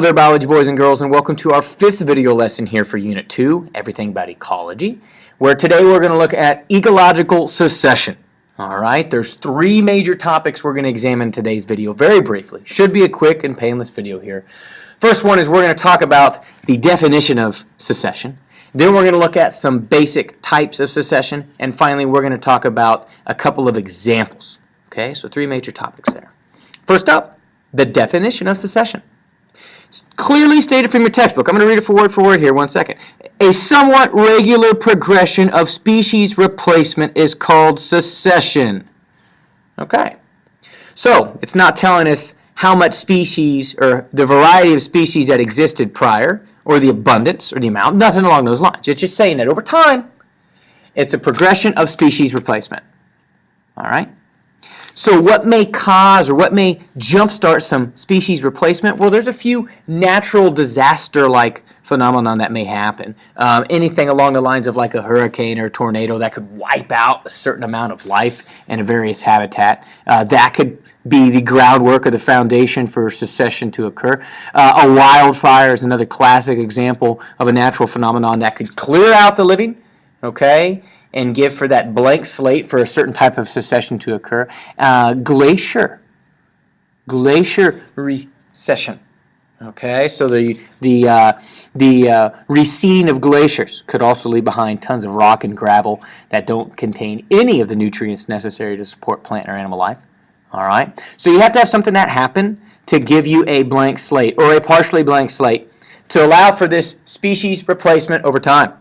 Hello there, biology boys and girls, and welcome to our fifth video lesson here for Unit 2, Everything About Ecology, where today we're going to look at ecological succession. Alright, there's three major topics we're going to examine in today's video very briefly. Should be a quick and painless video here. First one is we're going to talk about the definition of succession. Then we're going to look at some basic types of succession, and finally we're going to talk about a couple of examples. Okay, so three major topics there. First up, the definition of succession. Clearly stated from your textbook. I'm going to read it for word here, 1 second. A somewhat regular progression of species replacement is called succession. Okay. So, it's not telling us how much species or the variety of species that existed prior, or the abundance, or the amount, nothing along those lines. It's just saying that over time, it's a progression of species replacement. Alright? So what may cause or what may jumpstart some species replacement? Well, there's a few natural disaster-like phenomenon that may happen. Anything along the lines of like a hurricane or a tornado that could wipe out a certain amount of life in a various habitat. That could be the groundwork or the foundation for succession to occur. A wildfire is another classic example of a natural phenomenon that could clear out the living, okay, and give for that blank slate for a certain type of succession to occur. Glacier recession. Okay, so the receding of glaciers could also leave behind tons of rock and gravel that don't contain any of the nutrients necessary to support plant or animal life. All right, so you have to have something that happen to give you a blank slate or a partially blank slate to allow for this species replacement over time.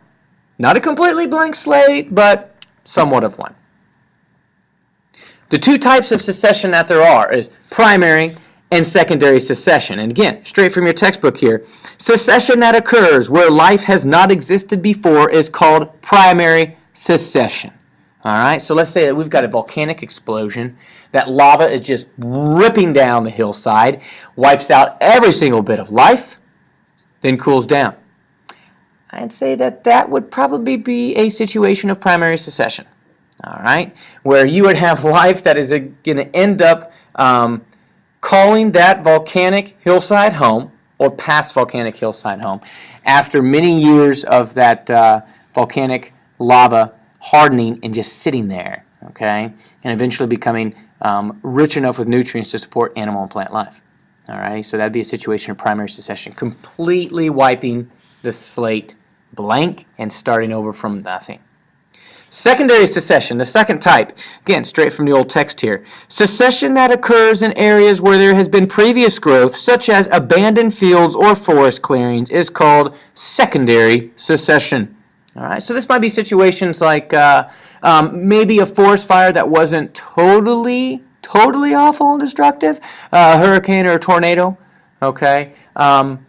Not a completely blank slate, but somewhat of one. The two types of succession that there are is primary and secondary succession. And again, straight from your textbook here, succession that occurs where life has not existed before is called primary succession. All right, so let's say that we've got a volcanic explosion. That lava is just ripping down the hillside, wipes out every single bit of life, then cools down. I'd say that that would probably be a situation of primary succession, all right, where you would have life that is going to end up calling that volcanic hillside home or past volcanic hillside home after many years of that volcanic lava hardening and just sitting there, okay, and eventually becoming rich enough with nutrients to support animal and plant life. All right, so that'd be a situation of primary succession, completely wiping the slate blank and starting over from nothing. Secondary succession, the second type, again, straight from the old text here. Succession that occurs in areas where there has been previous growth, such as abandoned fields or forest clearings, is called secondary succession. All right, so this might be situations like maybe a forest fire that wasn't totally awful and destructive, a hurricane or a tornado. Okay,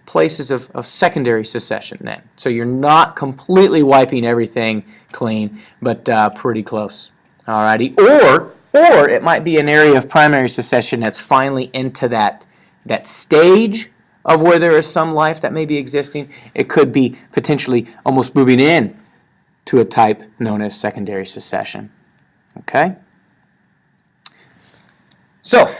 places of secondary succession then. So you're not completely wiping everything clean, but pretty close. Alrighty, or it might be an area of primary succession that's finally into that stage of where there is some life that may be existing. It could be potentially almost moving in to a type known as secondary succession. Okay, so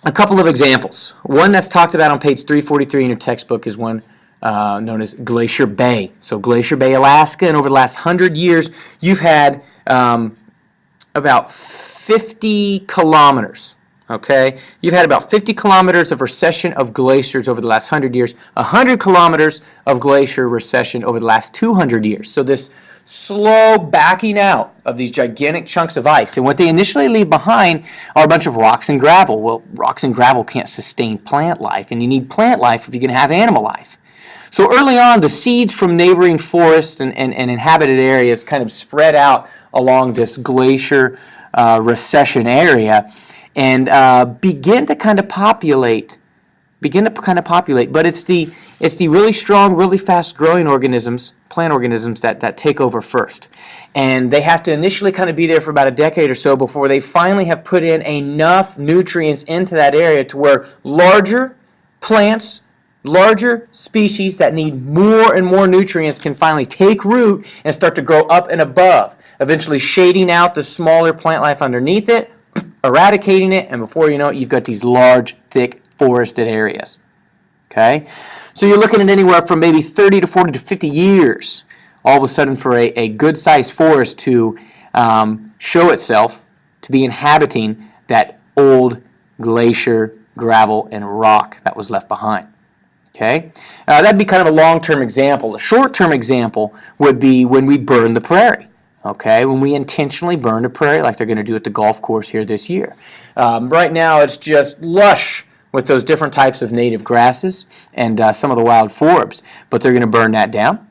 a couple of examples. One that's talked about on page 343 in your textbook is one known as Glacier Bay. So Glacier Bay, Alaska, and over the last 100 years, you've had about 50 kilometers. Okay, you've had about 50 kilometers of recession of glaciers over the last 100 years, 100 kilometers of glacier recession over the last 200 years. So this slow backing out of these gigantic chunks of ice. And what they initially leave behind are a bunch of rocks and gravel. Well, rocks and gravel can't sustain plant life, and you need plant life if you're going to have animal life. So early on, the seeds from neighboring forests and inhabited areas kind of spread out along this glacier recession area and begin to kind of populate. But it's the really strong, really fast-growing organisms, plant organisms, that take over first. And they have to initially kind of be there for about a decade or so before they finally have put in enough nutrients into that area to where larger plants, larger species that need more and more nutrients can finally take root and start to grow up and above, eventually shading out the smaller plant life underneath it, eradicating it, and before you know it, you've got these large, thick, forested areas. Okay, so you're looking at anywhere from maybe 30 to 40 to 50 years all of a sudden for a good-sized forest to show itself to be inhabiting that old glacier, gravel, and rock that was left behind. Okay, that'd be kind of a long-term example. A short-term example would be when we burn the prairie. Okay, when we intentionally burn a prairie like they're going to do at the golf course here this year. Right now it's just lush with those different types of native grasses and some of the wild forbs, but they're going to burn that down.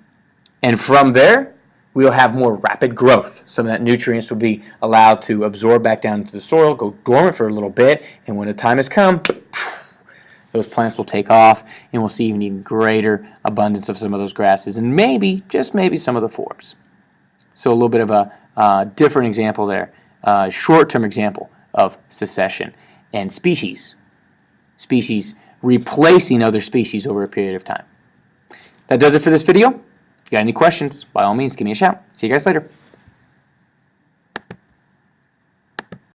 And from there, we'll have more rapid growth. Some of that nutrients will be allowed to absorb back down into the soil, go dormant for a little bit, and when the time has come, those plants will take off, and we'll see an even greater abundance of some of those grasses, and maybe, just maybe, some of the forbs. So a little bit of a different example there, short-term example of succession and species replacing other species over a period of time. That does it for this video. If you got any questions, by all means, give me a shout. See you guys later.